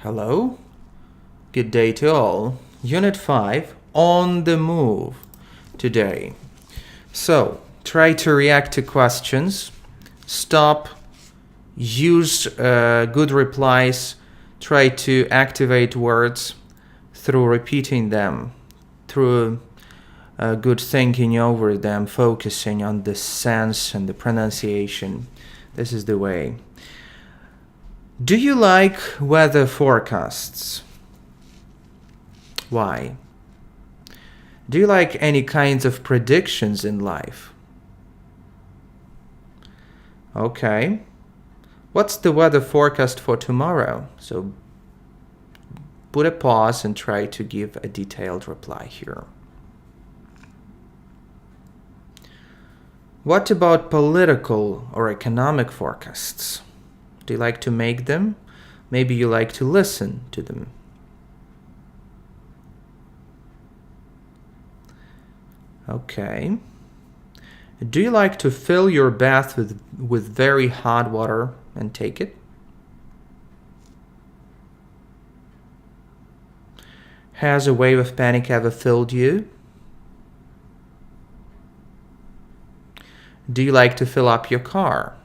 Hello, good day to all. Unit 5, on the move today. So, try to react to questions, stop, use good replies, try to activate words through repeating them, through good thinking over them, focusing on the sense and the pronunciation. This is the way. Do you like weather forecasts? Why? Do you like any kinds of predictions in life? Okay. What's the weather forecast for tomorrow? So put a pause and try to give a detailed reply here. What about political or economic forecasts? Do you like to make them? Maybe you like to listen to them. Okay. Do you like to fill your bath with very hot water and take it? Has a wave of panic ever filled you? Do you like to fill up your car?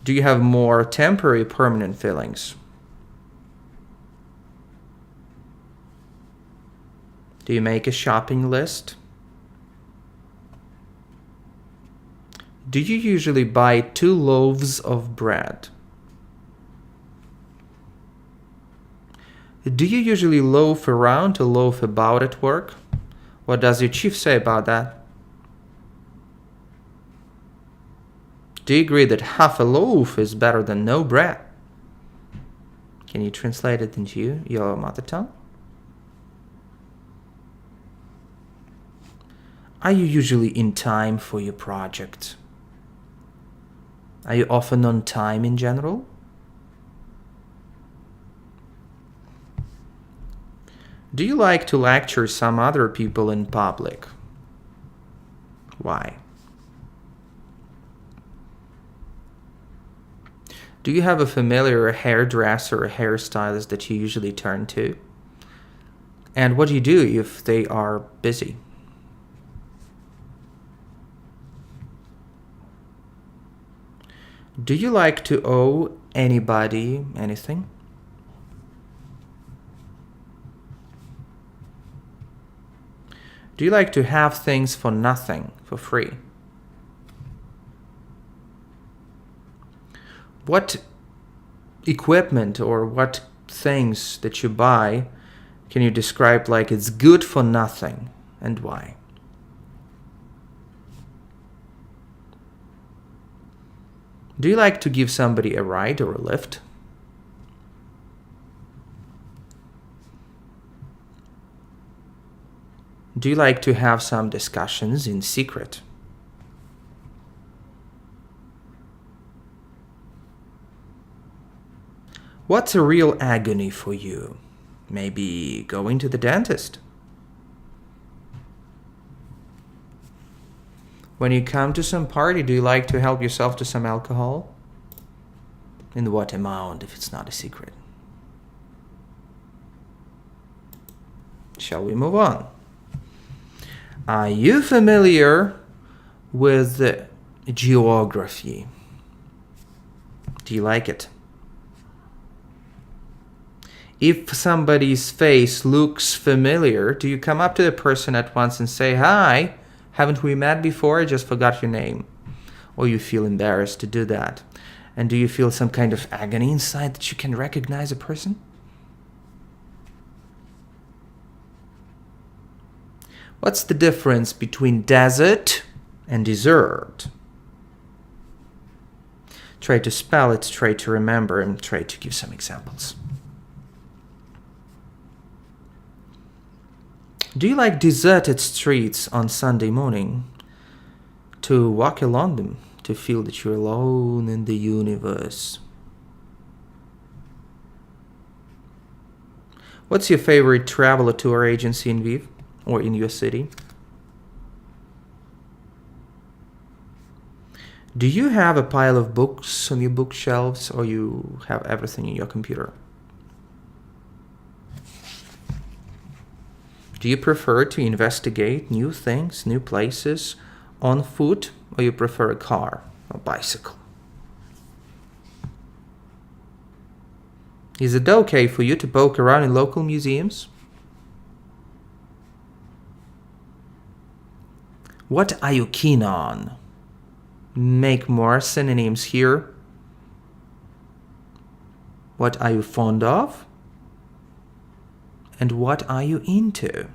Do you have more temporary permanent feelings? Do you make a shopping list? Do you usually buy 2 loaves of bread? Do you usually loaf around to loaf about at work? What does your chief say about that? Do you agree that half a loaf is better than no bread? Can you translate it into your mother tongue? Are you usually in time for your project? Are you often on time in general? Do you like to lecture some other people in public? Why? Do you have a familiar hairdresser or hairstylist that you usually turn to? And what do you do if they are busy? Do you like to owe anybody anything? Do you like to have things for nothing, for free? What equipment or what things that you buy can you describe like it's good for nothing, and why? Do you like to give somebody a ride or a lift? Do you like to have some discussions in secret? What's a real agony for you? Maybe going to the dentist? When you come to some party, do you like to help yourself to some alcohol? In what amount, if it's not a secret? Shall we move on? Are you familiar with geography? Do you like it? If somebody's face looks familiar, do you come up to the person at once and say, "Hi, haven't we met before? I just forgot your name." Or you feel embarrassed to do that? And do you feel some kind of agony inside that you can recognize a person? What's the difference between desert and desert? Try to spell it, try to remember, and try to give some examples. Do you like deserted streets on Sunday morning? To walk along them, to feel that you're alone in the universe? What's your favorite travel or tour agency in Lviv or in your city? Do you have a pile of books on your bookshelves, or you have everything in your computer? Do you prefer to investigate new things, new places on foot, or you prefer a car or bicycle? Is it okay for you to poke around in local museums? What are you keen on? Make more synonyms here. What are you fond of? And what are you into?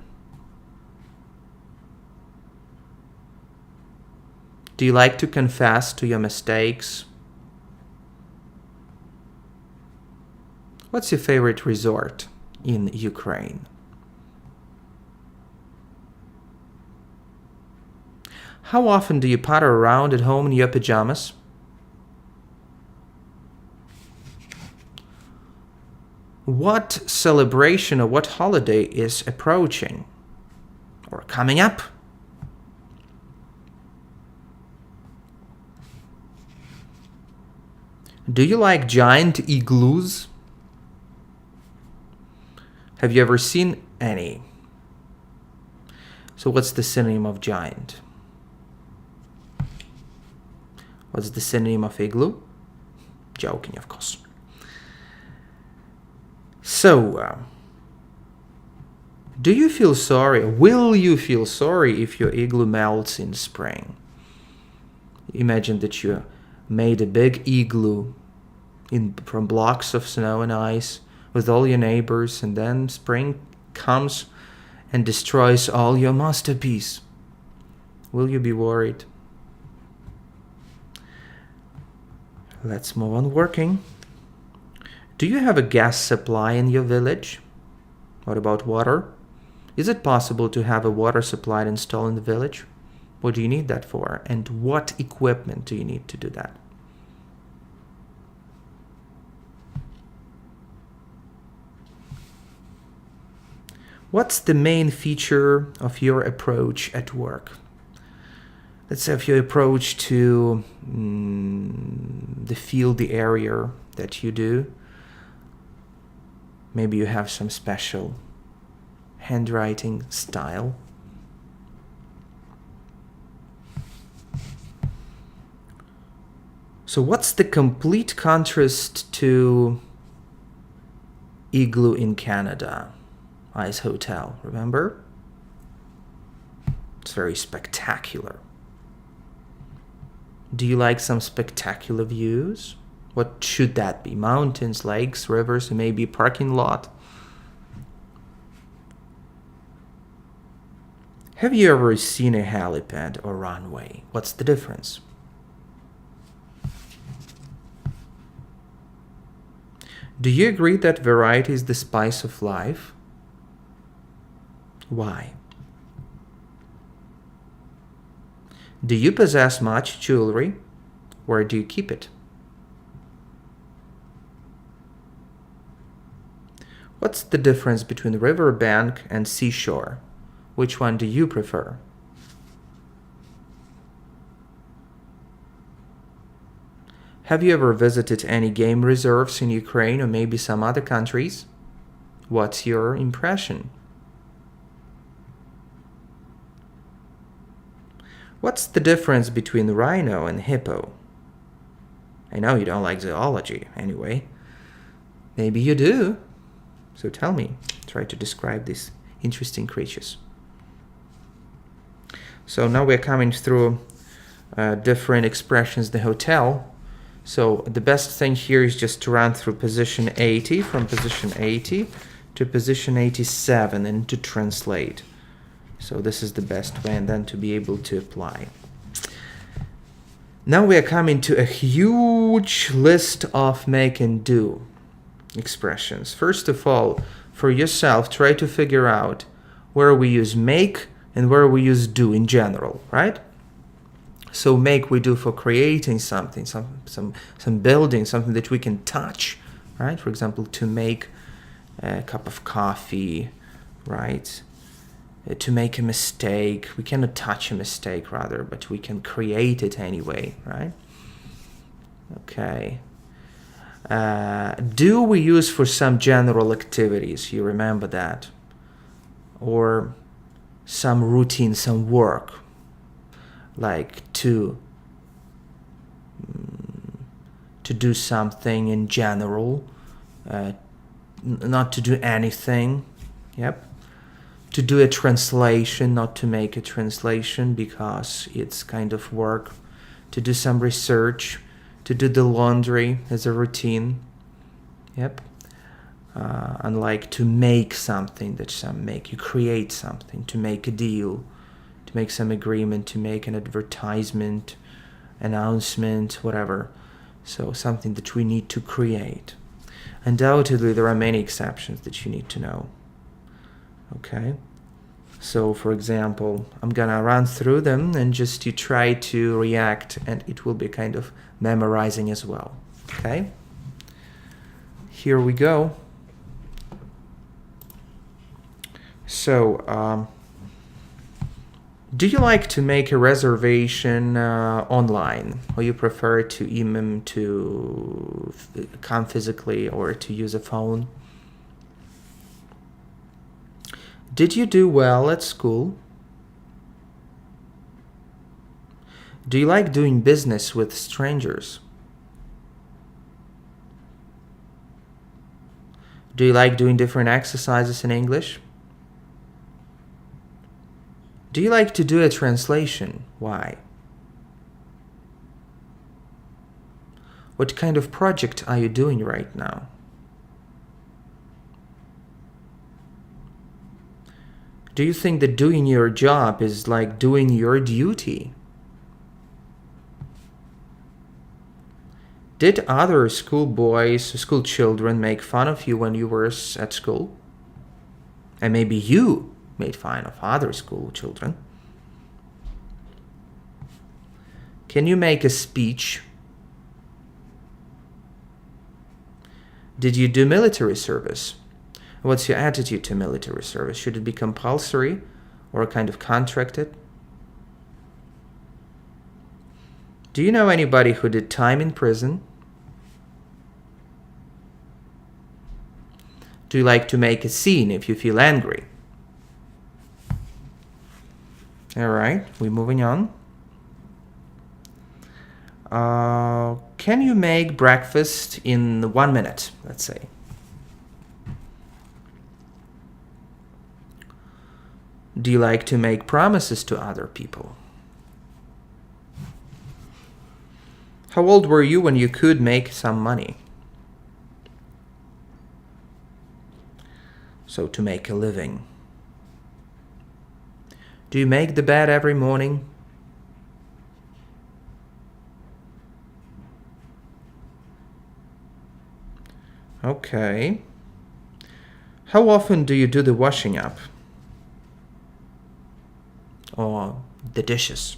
Do you like to confess to your mistakes? What's your favorite resort in Ukraine? How often do you potter around at home in your pajamas? What celebration or what holiday is approaching or coming up? Do you like giant igloos? Have you ever seen any? So what's the synonym of giant? What's the synonym of igloo? Joking, of course. So, do you feel sorry? Will you feel sorry if your igloo melts in spring? Imagine that you made a big igloo from blocks of snow and ice with all your neighbors, and then spring comes and destroys all your masterpiece. Will you be worried? Let's move on working. Do you have a gas supply in your village? What about water? Is it possible to have a water supply installed in the village? What do you need that for? And what equipment do you need to do that? What's the main feature of your approach at work? Let's say if you approach to the field, the area that you do, maybe you have some special handwriting style. So what's the complete contrast to Igloo in Canada? Ice Hotel, remember? It's very spectacular. Do you like some spectacular views? What should that be? Mountains, lakes, rivers, and maybe a parking lot? Have you ever seen a helipad or runway? What's the difference? Do you agree that variety is the spice of life? Why? Do you possess much jewelry? Where do you keep it? What's the difference between riverbank and seashore? Which one do you prefer? Have you ever visited any game reserves in Ukraine or maybe some other countries? What's your impression? What's the difference between rhino and hippo? I know you don't like zoology, anyway. Maybe you do. So tell me, try to describe these interesting creatures. So now we're coming through different expressions in the hotel. So the best thing here is just to run through position 80, from position 80 to position 87, and to translate. So this is the best way, and then to be able to apply. Now we are coming to a huge list of make and do expressions. First of all, for yourself, try to figure out where we use make and where we use do in general, right? So make we do for creating something, some building, something that we can touch, right? For example, to make a cup of coffee, right? To make a mistake. We cannot touch a mistake, rather, but we can create it anyway, right? Okay. Do we use for some general activities? You remember that? Or some routine, some work, like to do something in general, not to do anything. Yep. To do a translation, not to make a translation because it's kind of work. To do some research, to do the laundry as a routine. Yep. Unlike to make something that some make, you create something, to make a deal, to make some agreement, to make an advertisement, announcement, whatever. So something that we need to create. Undoubtedly, there are many exceptions that you need to know. Okay? So, for example, I'm gonna run through them and just you try to react, and it will be kind of memorizing as well. Okay? Here we go. So, do you like to make a reservation online, or you prefer to email to come physically or to use a phone? Did you do well at school? Do you like doing business with strangers? Do you like doing different exercises in English? Do you like to do a translation? Why? What kind of project are you doing right now? Do you think that doing your job is like doing your duty? Did other school children make fun of you when you were at school? And maybe you made fun of other school children. Can you make a speech? Did you do military service? What's your attitude to military service? Should it be compulsory or kind of contracted? Do you know anybody who did time in prison? Do you like to make a scene if you feel angry? All right, we're moving on. Can you make breakfast in 1 minute, let's say? Do you like to make promises to other people? How old were you when you could make some money? So to make a living. Do you make the bed every morning? Okay. How often do you do the washing up? Or the dishes?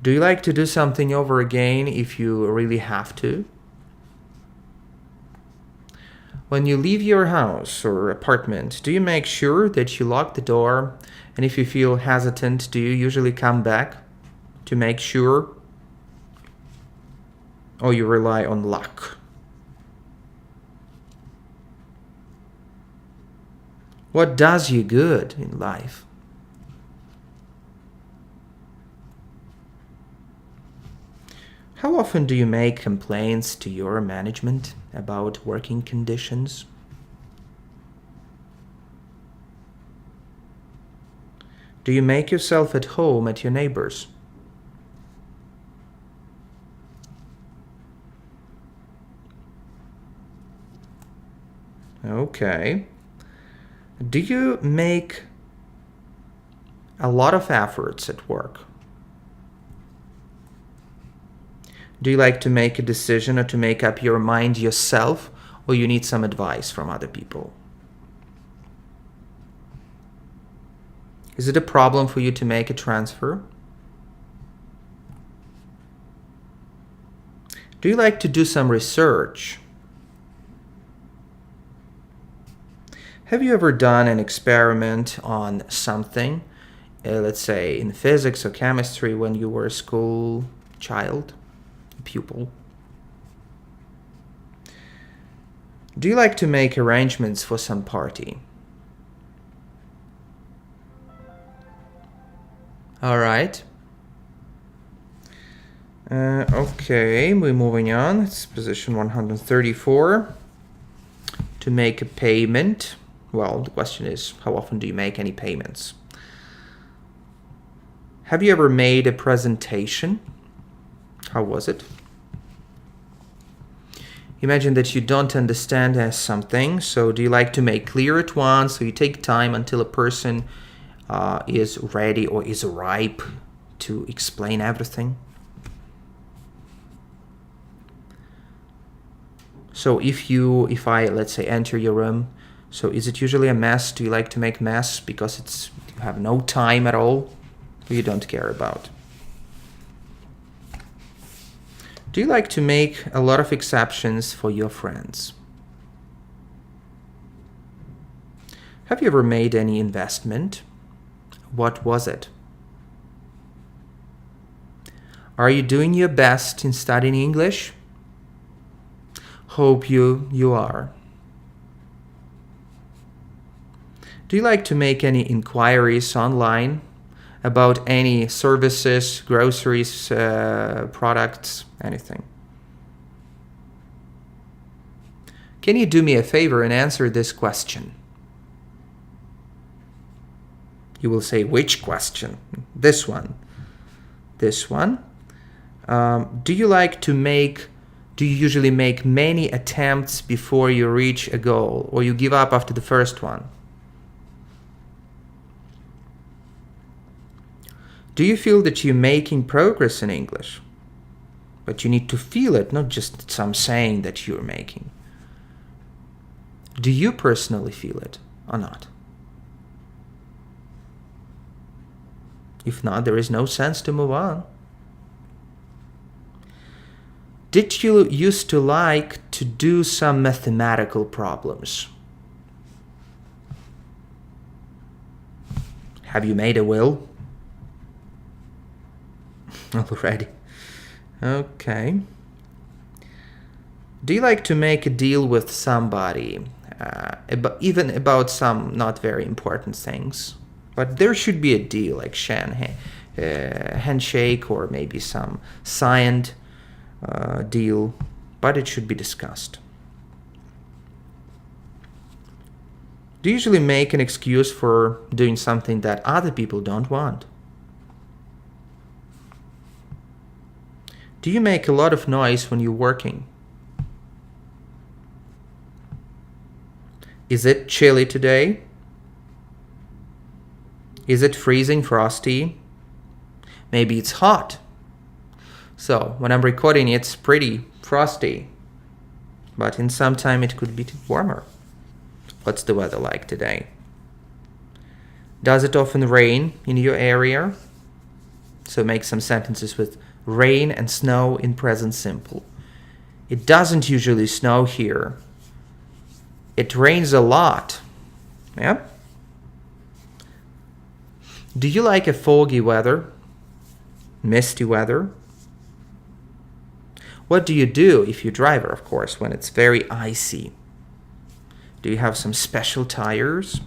Do you like to do something over again if you really have to? When you leave your house or apartment, do you make sure that you lock the door? And if you feel hesitant, do you usually come back to make sure? Or you rely on luck? What does you good in life? How often do you make complaints to your management about working conditions? Do you make yourself at home at your neighbors? Okay. Do you make a lot of efforts at work? Do you like to make a decision or to make up your mind yourself, or you need some advice from other people? Is it a problem for you to make a transfer? Do you like to do some research? Have you ever done an experiment on something let's say in physics or chemistry when you were a school child, pupil? Do you like to make arrangements for some party? All right. Okay, we're moving on. It's position 134. To make a payment. Well, the question is, how often do you make any payments? Have you ever made a presentation? How was it? Imagine that you don't understand something, so do you like to make clear at once, so you take time until a person is ready or is ripe to explain everything? So if I, let's say, enter your room, so is it usually a mess? Do you like to make mess because you have no time at all, or you don't care about? Do you like to make a lot of exceptions for your friends? Have you ever made any investment? What was it? Are you doing your best in studying English? Hope you are. Do you like to make any inquiries online about any services, groceries, products, anything? Can you do me a favor and answer this question? You will say, which question? This one. This one. Do you usually make many attempts before you reach a goal, or you give up after the first one? Do you feel that you're making progress in English? But you need to feel it, not just some saying that you're making. Do you personally feel it or not? If not, there is no sense to move on. Did you used to like to do some mathematical problems? Have you made a will? Already. Okay. Do you like to make a deal with somebody, even about some not very important things? But there should be a deal, like handshake or maybe some signed deal, but it should be discussed. Do you usually make an excuse for doing something that other people don't want? Do you make a lot of noise when you're working? Is it chilly today? Is it freezing, frosty? Maybe it's hot. So when I'm recording, it's pretty frosty, but in some time it could be warmer. What's the weather like today? Does it often rain in your area? So make some sentences with rain and snow in present simple. It doesn't usually snow here. It rains a lot. Yeah? Do you like a foggy weather? Misty weather? What do you do if you drive, of course, when it's very icy? Do you have some special tires?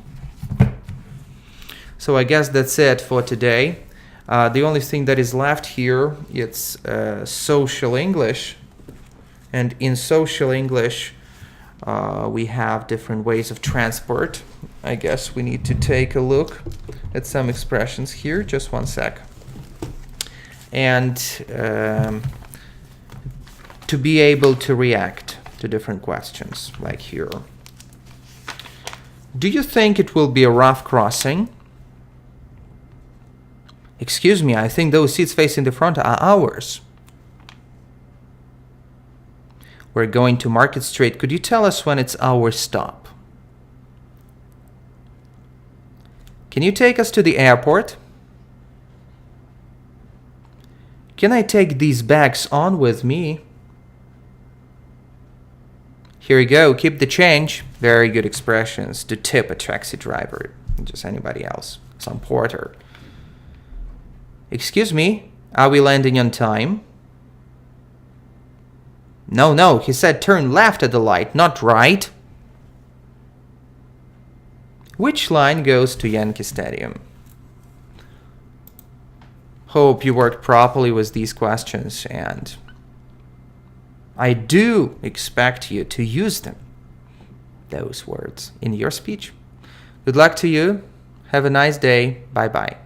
So I guess that's it for today. The only thing that is left here, it's social English. And in social English, we have different ways of transport. I guess we need to take a look at some expressions here. Just one sec. And to be able to react to different questions, like here. Do you think it will be a rough crossing? Excuse me, I think those seats facing the front are ours. We're going to Market Street. Could you tell us when it's our stop? Can you take us to the airport? Can I take these bags on with me? Here you go, keep the change. Very good expressions to tip a taxi driver, just anybody else, some porter. Excuse me, are we landing on time? No, he said turn left at the light, not right. Which line goes to Yankee Stadium? Hope you worked properly with these questions, and I do expect you to use them, those words, in your speech. Good luck to you. Have a nice day. Bye-bye.